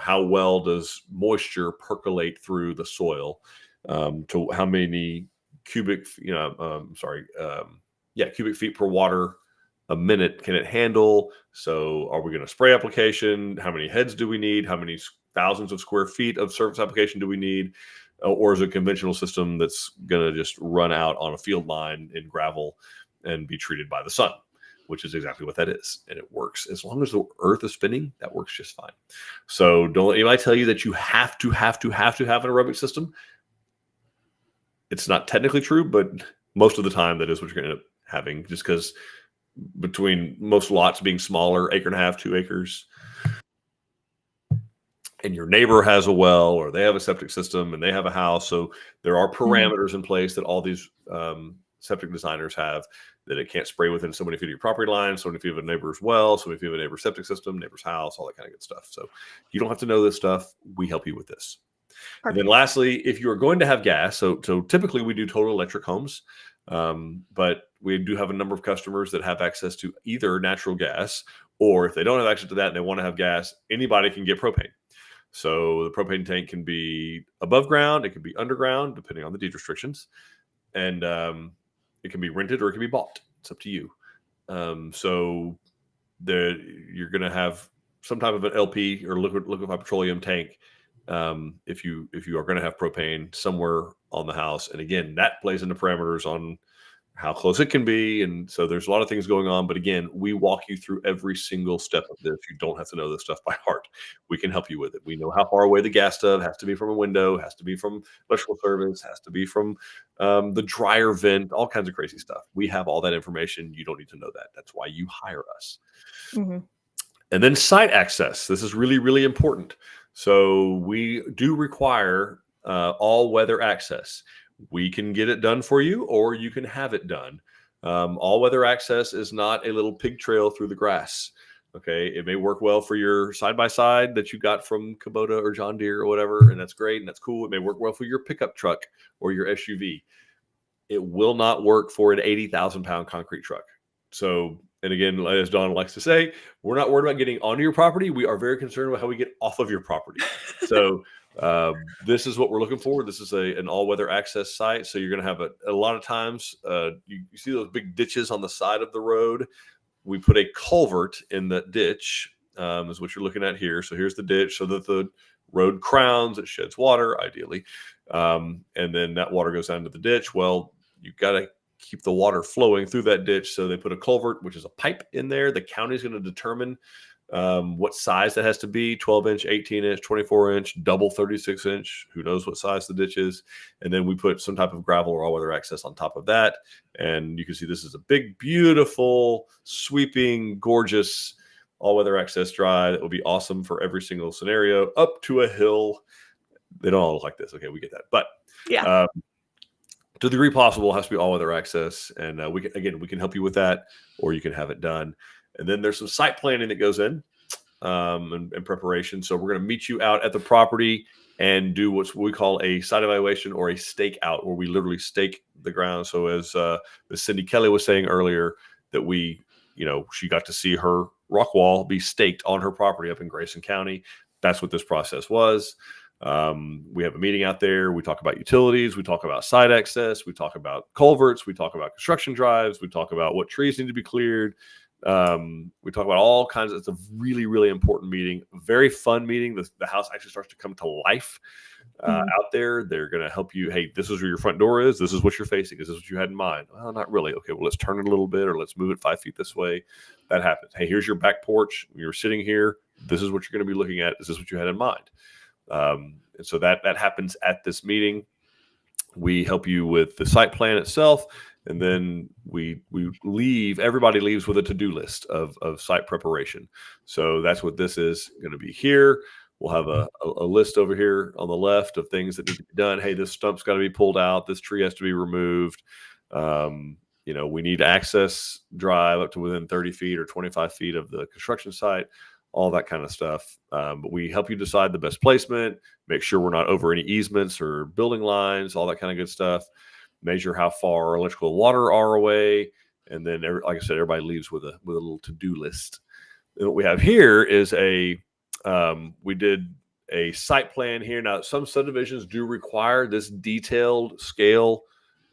How well does moisture percolate through the soil? To how many cubic feet per water a minute can it handle? So are we going to spray application? How many heads do we need? How many thousands of square feet of surface application do we need? Or is it a conventional system that's going to just run out on a field line in gravel and be treated by the sun, which is exactly what that is. And it works. As long as the earth is spinning, that works just fine. So don't let anybody tell you that you have to have an aerobic system. It's not technically true, but most of the time that is what you're going to end up having, just because between most lots being smaller, 1.5 acres, 2 acres, and your neighbor has a well or they have a septic system and they have a house. So there are parameters in place that all these septic designers have, that it can't spray within so many feet of your property line, so many feet of a neighbor's well, so many feet of a neighbor's septic system, neighbor's house, all that kind of good stuff. So you don't have to know this stuff. We help you with this. Perfect. And then lastly, if you are going to have gas, so typically we do total electric homes, but we do have a number of customers that have access to either natural gas, or if they don't have access to that and they want to have gas, anybody can get propane. So the propane tank can be above ground, it can be underground, depending on the deed restrictions, and it can be rented or it can be bought. It's up to you. So you're going to have some type of an LP or liquefied petroleum tank if you are going to have propane somewhere on the house. And again, that plays into parameters on how close it can be. And so there's a lot of things going on. But again, we walk you through every single step of this. You don't have to know this stuff by heart. We can help you with it. We know how far away the gas stove has to be from a window, has to be from electrical service, has to be from the dryer vent, all kinds of crazy stuff. We have all that information. You don't need to know that. That's why you hire us. Mhm. And then site access. This is really, really important. So we do require all weather access. We can get it done for you, or you can have it done. All weather access is not a little pig trail through the grass. Okay, it may work well for your side by side that you got from Kubota or John Deere or whatever, and that's great and that's cool. It may work well for your pickup truck or your SUV. It will not work for an 80,000-pound concrete truck. So, and again, as Don likes to say, we're not worried about getting onto your property. We are very concerned about how we get off of your property. So this is what we're looking for. This is an all-weather access site. So you're going to have a lot of times, you see those big ditches on the side of the road. We put a culvert in that ditch, is what you're looking at here. So here's the ditch so that the road crowns, it sheds water, ideally. And then that water goes down to the ditch. Well, you've got to keep the water flowing through that ditch. So they put a culvert, which is a pipe in there. The county is going to determine what size that has to be, 12-inch, 18-inch, 24-inch, double 36-inch. Who knows what size the ditch is. And then we put some type of gravel or all-weather access on top of that. And you can see this is a big, beautiful, sweeping, gorgeous all-weather access drive that will be awesome for every single scenario, up to a hill. They don't all look like this. Okay, we get that. But yeah. To the degree possible, it has to be all-weather access. And we can help you with that, or you can have it done. And then there's some site planning that goes in and preparation. So we're going to meet you out at the property and do what we call a site evaluation or a stakeout, where we literally stake the ground. So as Cindy Kelly was saying earlier, that she got to see her rock wall be staked on her property up in Grayson County. That's what this process was. We have a meeting out there. We talk about utilities. We talk about site access. We talk about culverts. We talk about construction drives. We talk about what trees need to be cleared. We talk about all kinds of, it's a really, really important meeting, very fun meeting. The house actually starts to come to life out there. They're going to help you. Hey, this is where your front door is. This is what you're facing. Is this what you had in mind? Well, not really. Okay, well, let's turn it a little bit, or let's move it 5 feet this way. That happens. Hey, here's your back porch. You're sitting here. This is what you're going to be looking at. Is this what you had in mind? And so that happens at this meeting. We help you with the site plan itself. And then everybody leaves with a to-do list of site preparation. So that's what this is going to be here. We'll have a list over here on the left of things that need to be done. Hey, this stump's got to be pulled out. This tree has to be removed. We need access drive up to within 30 feet or 25 feet of the construction site, all that kind of stuff. But we help you decide the best placement, make sure we're not over any easements or building lines, all that kind of good stuff. Measure how far electrical and water are away. And then, like I said, everybody leaves with a little to-do list. And what we have here is we did a site plan here. Now, some subdivisions do require this detailed scale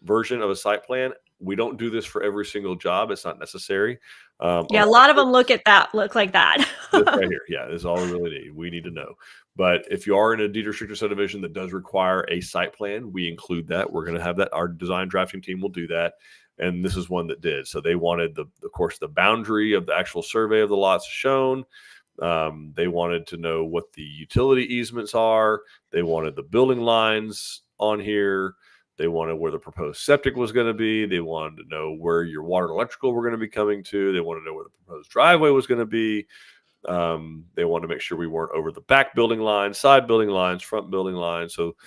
version of a site plan. We don't do this for every single job. It's not necessary. A lot of them look like that. This right here. Yeah, this is all we really need. We need to know. But if you are in a deed restricted subdivision that does require a site plan, we include that. We're going to have that. Our design drafting team will do that. And this is one that did. So they wanted, of course, the boundary of the actual survey of the lots shown. They wanted to know what the utility easements are. They wanted the building lines on here. They wanted where the proposed septic was going to be. They wanted to know where your water and electrical were going to be coming to. They wanted to know where the proposed driveway was going to be. They wanted to make sure we weren't over the back building lines, side building lines, front building lines. So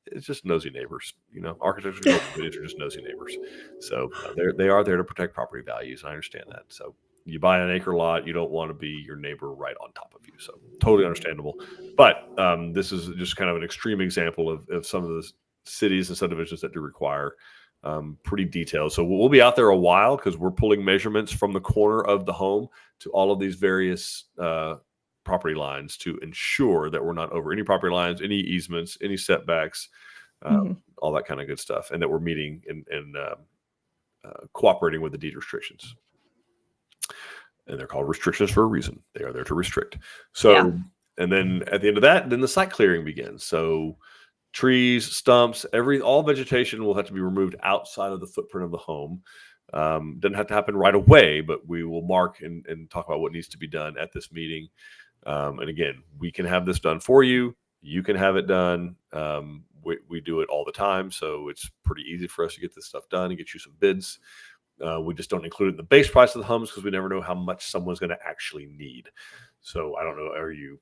it's just nosy neighbors. Architects are just nosy neighbors. So they are there to protect property values. I understand that. So you buy an acre lot, you don't want to be your neighbor right on top of you. So totally understandable. But this is just kind of an extreme example of some of the cities and subdivisions that do require pretty detailed. So we'll be out there a while because we're pulling measurements from the corner of the home to all of these various property lines to ensure that we're not over any property lines, any easements, any setbacks, all that kind of good stuff, and that we're meeting and cooperating with the deed restrictions. And they're called restrictions for a reason. They are there to restrict. So, And then at the end of that, then the site clearing begins. So trees, stumps, all vegetation will have to be removed outside of the footprint of the home. Doesn't have to happen right away, but we will mark and talk about what needs to be done at this meeting. And again, we can have this done for you. You can have it done. We do it all the time, so it's pretty easy for us to get this stuff done and get you some bids. We just don't include it in the base price of the homes because we never know how much someone's going to actually need. So I don't know, are you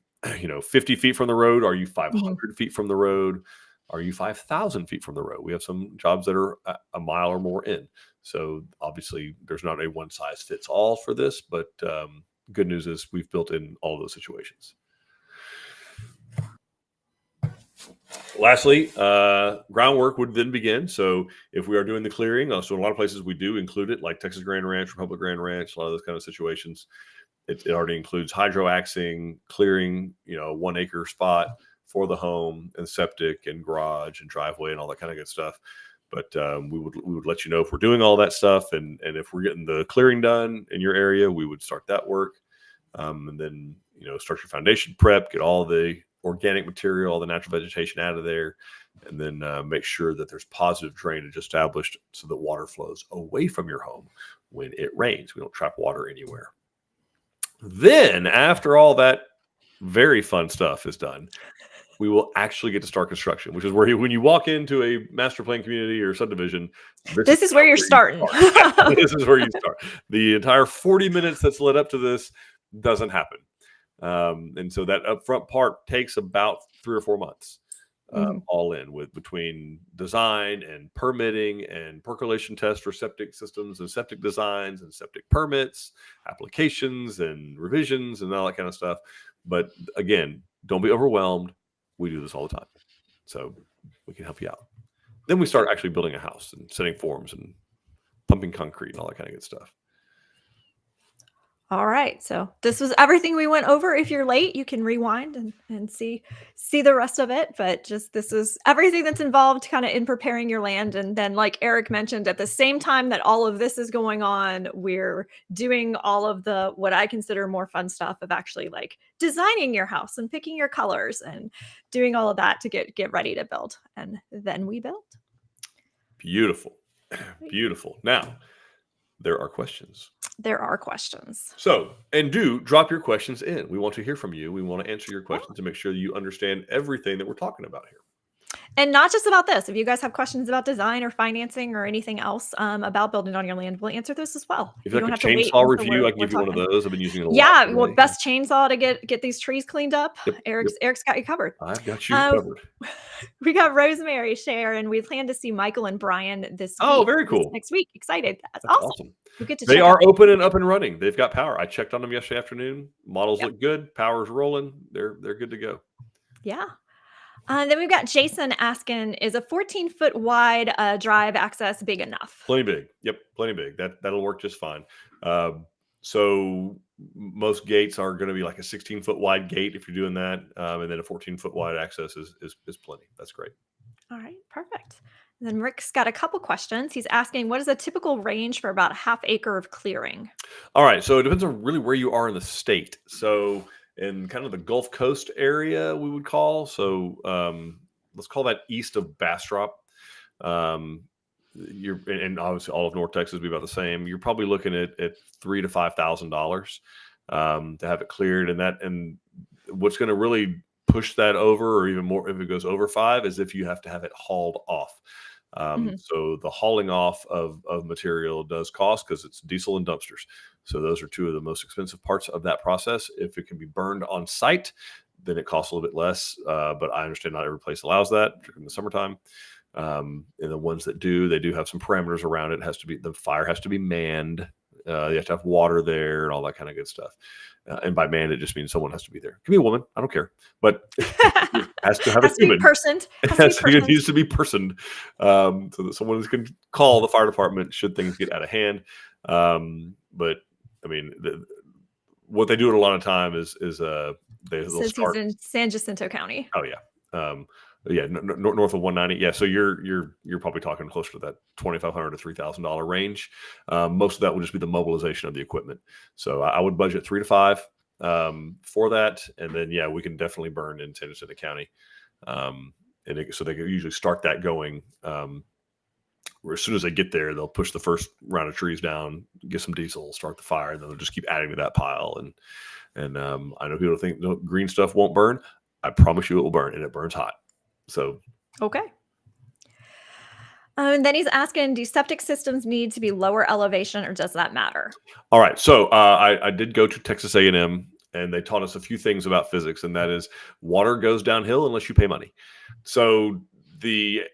50 feet from the road? Are you 500 feet from the road? Are you 5,000 feet from the road? We have some jobs that are a mile or more in. So obviously there's not a one size fits all for this, but good news is we've built in all of those situations. Lastly, groundwork would then begin. So if we are doing the clearing, so in a lot of places we do include it, like Texas Grand Ranch, Republic Grand Ranch, a lot of those kind of situations. It already includes hydroaxing, clearing, 1 acre spot for the home and septic and garage and driveway and all that kind of good stuff. But we would let you know if we're doing all that stuff, and if we're getting the clearing done in your area, we would start that work, and then start your foundation prep, get all the organic material, all the natural vegetation out of there, and then make sure that there's positive drainage established so that water flows away from your home when it rains. We don't trap water anywhere. Then after all that very fun stuff is done, we will actually get to start construction, which is where when you walk into a master plan community or subdivision, this is where you're starting. This is where you start. The entire 40 minutes that's led up to this doesn't happen. And so that upfront part takes about 3 or 4 months, all in, between design and permitting and percolation tests for septic systems and septic designs and septic permits, applications and revisions and all that kind of stuff. But again, don't be overwhelmed. We do this all the time, so we can help you out. Then we start actually building a house and setting forms and pumping concrete and all that kind of good stuff. All right. So this was everything we went over. If you're late, you can rewind and see the rest of it. But this is everything that's involved kind of in preparing your land. And then, like Eric mentioned, at the same time that all of this is going on, we're doing all of the what I consider more fun stuff of actually like designing your house and picking your colors and doing all of that to get ready to build. And then we build. Beautiful. Beautiful. Now, there are questions. There are questions. So, and do drop your questions in. We want to hear from you. We want to answer your questions to make sure you understand everything that we're talking about here. And not just about this. If you guys have questions about design or financing or anything else about building on your land, we'll answer this as well. If you like a chainsaw review, I can give you one of those. I've been using it a lot. Yeah, well, best chainsaw to get these trees cleaned up. Yep, Eric's got you covered. I've got you covered. We got Rosemary, Sharon. We plan to see Michael and Brian this week. Oh, very cool. Next week. Excited. That's awesome. We get to they are open and up and running. They've got power. I checked on them yesterday afternoon. Models look good. Power's rolling. They're good to go. Yeah. Then we've got Jason asking, is a 14-foot wide drive access big enough? Plenty big. Yep, plenty big. That'll work just fine. So most gates are going to be like a 16-foot wide gate if you're doing that, and then a 14-foot wide access is plenty. That's great. All right, perfect. And then Rick's got a couple questions. He's asking, what is a typical range for about a half acre of clearing? All right, so it depends on really where you are in the state. So in kind of the Gulf Coast area, we would call. So let's call that east of Bastrop. And obviously all of North Texas would be about the same. You're probably looking at $3,000 to $5,000 to have it cleared. And what's going to really push that over, or even more if it goes over 5, is if you have to have it hauled off. So the hauling off of material does cost because it's diesel and dumpsters. So those are 2 of the most expensive parts of that process. If it can be burned on site, then it costs a little bit less. But I understand not every place allows that in the summertime. And the ones that do, they do have some parameters around it. The fire has to be manned. You have to have water there and all that kind of good stuff. And by manned, it just means someone has to be there. It can be a woman. I don't care. But it has to have a human. It needs to be personed so that someone can call the fire department should things get out of hand. But I mean, what they do at a lot of time is they'll start in San Jacinto County. Oh yeah. North of 190. Yeah, so you're probably talking closer to that $2,500 to $3,000 range. Most of that will just be the mobilization of the equipment. So I would budget 3 to 5 for that, and then we can definitely burn in San Jacinto County. so they can usually start that going. Where as soon as they get there, they'll push the first round of trees down, get some diesel, start the fire, and then they'll just keep adding to that pile. And I know people think no, green stuff won't burn. I promise you it will burn, and it burns hot. So okay. And then he's asking, do septic systems need to be lower elevation, or does that matter? All right. So I did go to Texas A&M, and they taught us a few things about physics, and that is water goes downhill unless you pay money. So the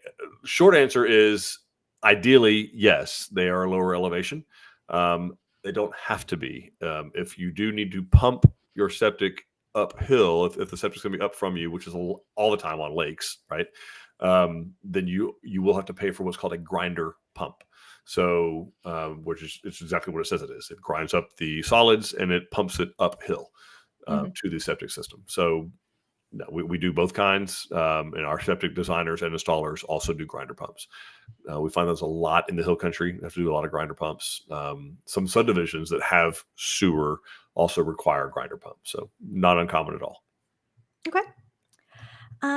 short answer is ideally, yes, they are lower elevation. They don't have to be. If you do need to pump your septic uphill, if the septic's going to be up from you, which is all the time on lakes, right? Then you will have to pay for what's called a grinder pump. So, which is it's exactly what it says it is. It grinds up the solids and it pumps it uphill to the septic system. So, no, we do both kinds, and our septic designers and installers also do grinder pumps. We find those a lot in the hill country. We have to do a lot of grinder pumps. Some subdivisions that have sewer also require grinder pumps, so not uncommon at all. Okay.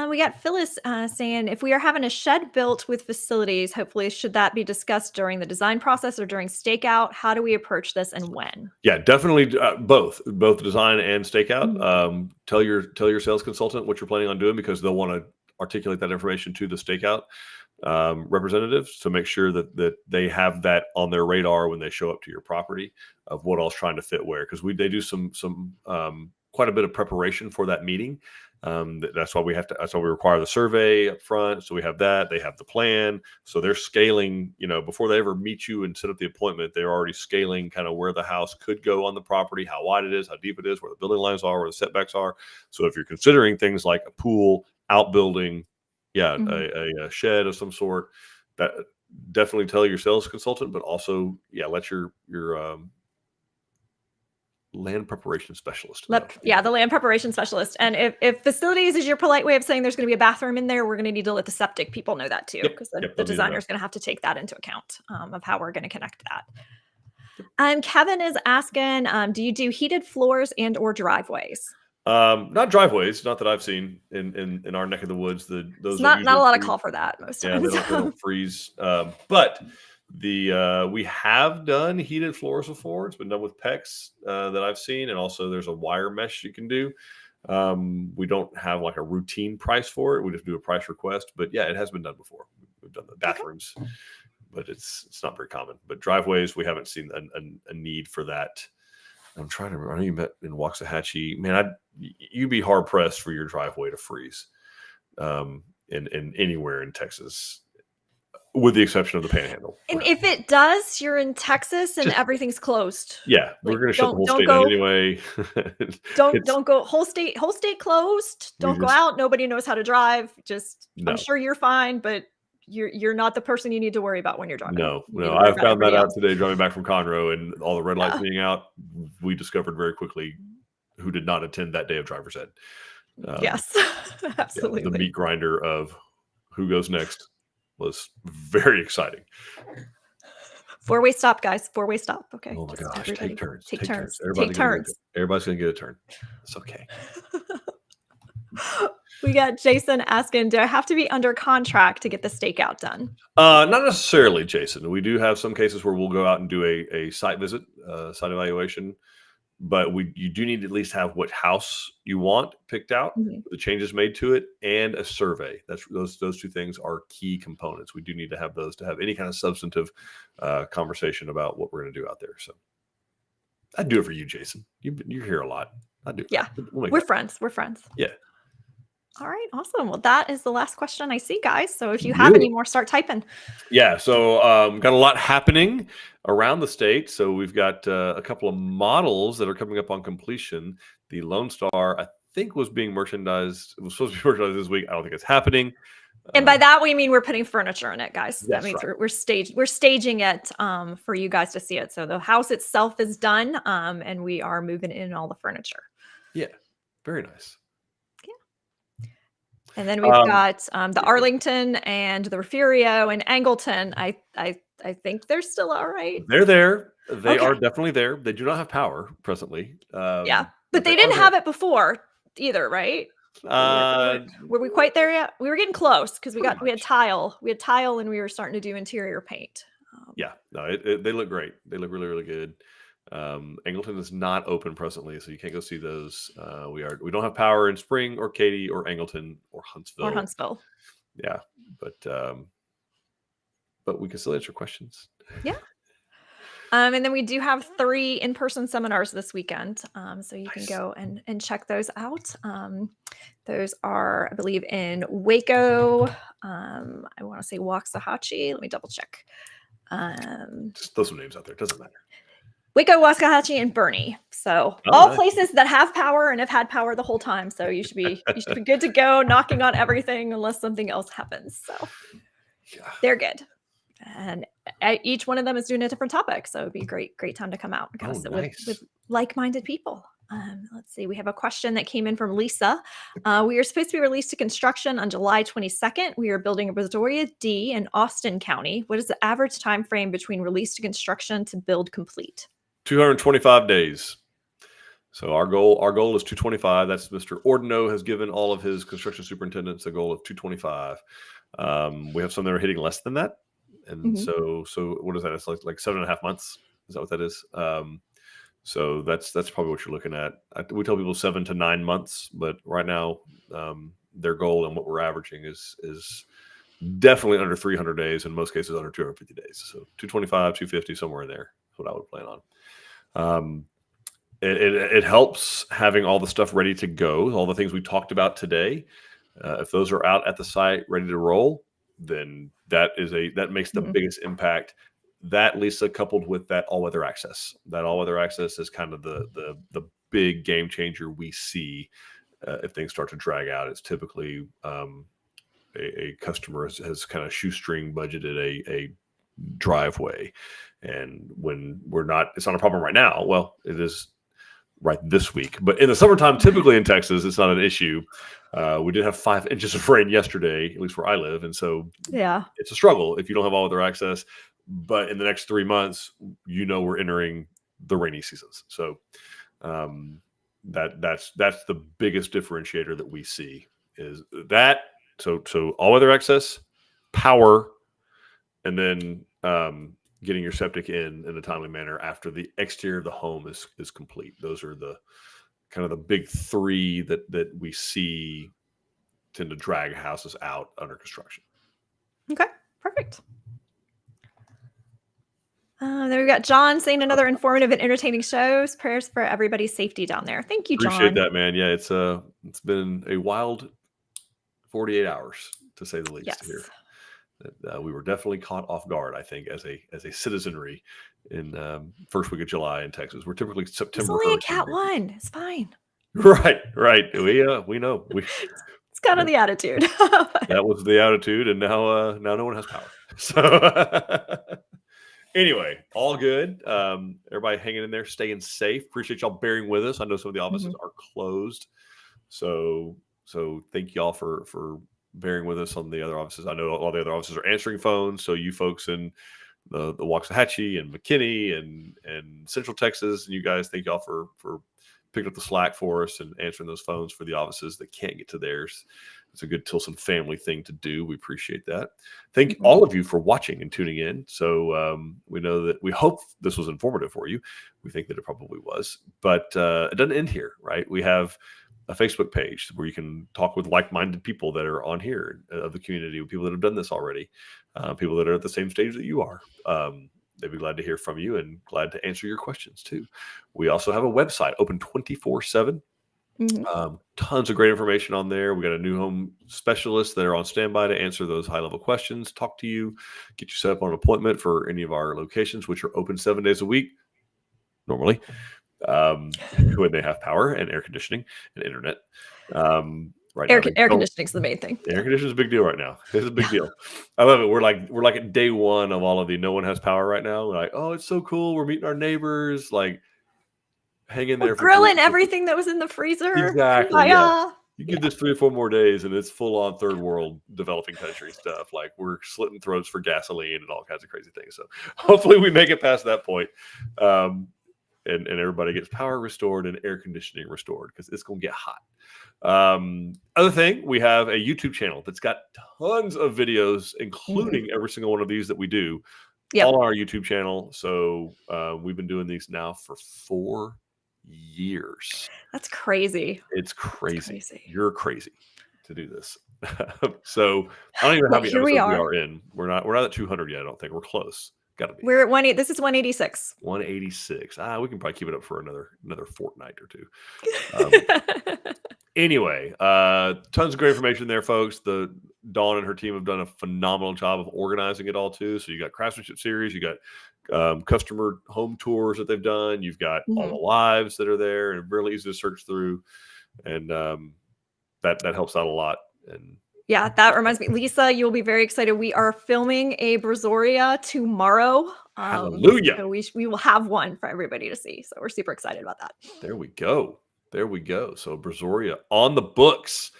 We got Phyllis saying, if we are having a shed built with facilities, hopefully should that be discussed during the design process or during stakeout? How do we approach this and when? Yeah, definitely both design and stakeout. Tell your sales consultant what you're planning on doing, because they'll want to articulate that information to the stakeout representatives to make sure that they have that on their radar when they show up to your property of what all's trying to fit where, because they do some quite a bit of preparation for that meeting. That's why we require the survey up front. So we have that, they have the plan. So they're scaling, before they ever meet you and set up the appointment, they're already scaling kind of where the house could go on the property, how wide it is, how deep it is, where the building lines are, where the setbacks are. So if you're considering things like a pool, outbuilding, a shed of some sort, that definitely tell your sales consultant, but also, let your land preparation specialist. The land preparation specialist. And if facilities is your polite way of saying there's going to be a bathroom in there, we're going to need to let the septic people know that too, because the designer is going to have to take that into account of how we're going to connect that. Kevin is asking, do you do heated floors and or driveways? Not driveways, not that I've seen in our neck of the woods. Those not a lot of call for that most times. They don't freeze. But we have done heated floors before. It's been done with PEX that I've seen, and also there's a wire mesh you can do. We don't have like a routine price for it. We just do a price request. But yeah, it has been done before. We've done the bathrooms, but it's not very common. But driveways, we haven't seen a need for that. I'm trying to remember. I know you met in Waxahachie. Man, you'd be hard pressed for your driveway to freeze in anywhere in Texas, with the exception of the Panhandle. And if it does, you're in Texas and everything's closed. Yeah, we're going to shut the whole state down anyway. Don't go whole state closed. Don't go out. Nobody knows how to drive. I'm sure you're fine, but you're not the person you need to worry about when you're driving. No. I found that out today driving back from Conroe, and all the red lights being out. We discovered very quickly who did not attend that day of driver's ed. Yes, absolutely. The meat grinder of who goes next was very exciting. 4-way stop, guys. 4-way stop. Okay. Oh my gosh. Take turns. Take turns. Everybody's going to get a turn. It's okay. We got Jason asking, do I have to be under contract to get the stakeout done? Not necessarily, Jason. We do have some cases where we'll go out and do a site visit, site evaluation, but you do need to at least have what house you want picked out, the changes made to it, and a survey. Those two things are key components. We do need to have those to have any kind of substantive conversation about what we're going to do out there. So I'd do it for you, Jason. You're here a lot. I do. Yeah, we're friends. Yeah. All right, awesome. Well, that is the last question I see, guys. So if you have any more, start typing. Yeah, so got a lot happening around the state. So we've got a couple of models that are coming up on completion. The Lone Star, I think, was being merchandised. It was supposed to be merchandised this week. I don't think it's happening. And by that we mean we're putting furniture in it, guys. That means right. we're staging it for you guys to see it. So the house itself is done, and we are moving in all the furniture. Yeah, very nice. And then we've got the Arlington and the Refugio and Angleton. I think they're still all right. They're there. They are definitely there. They do not have power presently. But they didn't have it before either, right? Were we quite there yet? We were getting close because we Pretty had much. tile. We had tile, and we were starting to do interior paint. Yeah, no, they look great. They look really, really good. Angleton is not open presently, so you can't go see those. We don't have power in Spring or Katy or Angleton or Huntsville. Or Huntsville. Yeah, but we can still answer questions. Yeah. And then we do have 3 in-person seminars this weekend. So you can go and check those out. Those are, I believe, in Waco. I want to say Waxahachie. Let me double check. Just throw some names out there. It doesn't matter. Waco, Waxahachie, and Bernie. So all places that have power and have had power the whole time. So you should be good to go, knocking on everything unless something else happens. So they're good. And each one of them is doing a different topic. So it'd be a great time to come out and kind of sit with like-minded people. Let's see. We have a question that came in from Lisa. We are supposed to be released to construction on July 22nd. We are building a Brazoria D in Austin County. What is the average time frame between release to construction to build complete? 225 days. So our goal is 225. That's Mr. Ordino has given all of his construction superintendents a goal of 225. We have some that are hitting less than that. And so what is that? It's like 7.5 months. Is that what that is? So that's probably what you're looking at. We tell people 7 to 9 months, but right now their goal and what we're averaging is definitely under 300 days. In most cases, under 250 days. So 225, 250, somewhere in there is what I would plan on. It helps having all the stuff ready to go. All the things we talked about today. If those are out at the site ready to roll, then that makes the biggest impact. That, Lisa, coupled with that all-weather access. That all-weather access is kind of the big game changer we see if things start to drag out. It's typically a customer has kind of shoestring budgeted a driveway, and when it's not a problem right now. Well, it is right this week, but in the summertime, typically in Texas, it's not an issue. We did have 5 inches of rain yesterday, at least where I live, and so it's a struggle if you don't have all-weather access. But in the next 3 months, we're entering the rainy seasons. So that's the biggest differentiator that we see is that. So all-weather access, power, and then getting your septic in a timely manner after the exterior of the home is complete. Those are the kind of the big 3 that we see tend to drag houses out under construction. Okay, perfect. Then we've got John saying another informative and entertaining shows. Prayers for everybody's safety down there. Thank you, John. Appreciate that, man. Yeah, it's been a wild 48 hours to say the least here. We were definitely caught off guard, I think, as a citizenry in first week of July in Texas. We're typically September. It's only a Cat 1. It's fine. Right. We know. It's kind of the attitude. That was the attitude, and now no one has power. So anyway, all good. Everybody hanging in there, staying safe. Appreciate y'all bearing with us. I know some of the offices are closed, so thank y'all for bearing with us on the other offices. I know all the other offices are answering phones, so you folks in the Waxahachie and McKinney and Central Texas, and you guys, thank y'all for picking up the slack for us and answering those phones for the offices that can't get to theirs. It's a good Tilson family thing to do. We appreciate that. Thank all of you for watching and tuning in. So we hope this was informative for you. We think that it probably was, but it doesn't end here, right? We have a Facebook page where you can talk with like-minded people that are on here of the community, people that have done this already, people that are at the same stage that you are. They'd be glad to hear from you and glad to answer your questions too. We also have a website open 24/7. Tons of great information on there. We got a new home specialist that are on standby to answer those high-level questions, talk to you, get you set up on an appointment for any of our locations, which are open 7 days a week normally, when they have power and air conditioning and internet. Right now, air conditioning is the main thing. Air conditioning is a big deal right now. It's a big deal. I love it. We're like at day 1 of all of the no one has power right now. We're like, oh, it's so cool. We're meeting our neighbors. Like, hang in there. We're grilling everything that was in the freezer. Exactly. Yeah. You give this 3 or 4 more days, and it's full on third world developing country stuff. Like, we're slitting throats for gasoline and all kinds of crazy things. So hopefully we make it past that point. and everybody gets power restored and air conditioning restored because it's going to get hot. Other thing, we have a YouTube channel that's got tons of videos, including every single one of these that we do, all on our YouTube channel. So we've been doing these now for 4 years. That's crazy. It's crazy. That's crazy. You're crazy to do this. So I don't even know how many episodes we are in. We're not at 200 yet. I don't think we're close. Got to be. We're at this is 186. 186. We can probably keep it up for another fortnight or two. Anyway, tons of great information there, folks. Dawn and her team have done a phenomenal job of organizing it all too. So you got craftsmanship series, you got customer home tours that they've done. You've got all the lives that are there, and really easy to search through, and that helps out a lot. And yeah, that reminds me, Lisa, you'll be very excited. We are filming a Brazoria tomorrow. Hallelujah! So we will have one for everybody to see. So we're super excited about that. There we go. So Brazoria on the books,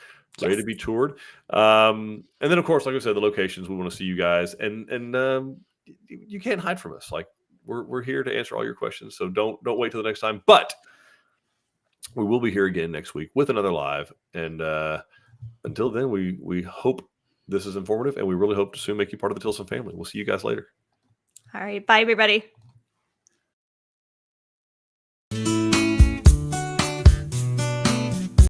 ready to be toured. And then, of course, like I said, the locations, we want to see you guys, and you can't hide from us. Like we're here to answer all your questions. So don't wait till the next time. But we will be here again next week with another live. And until then, we hope this is informative, and we really hope to soon make you part of the Tilson family. We'll see you guys later. All right. Bye, everybody.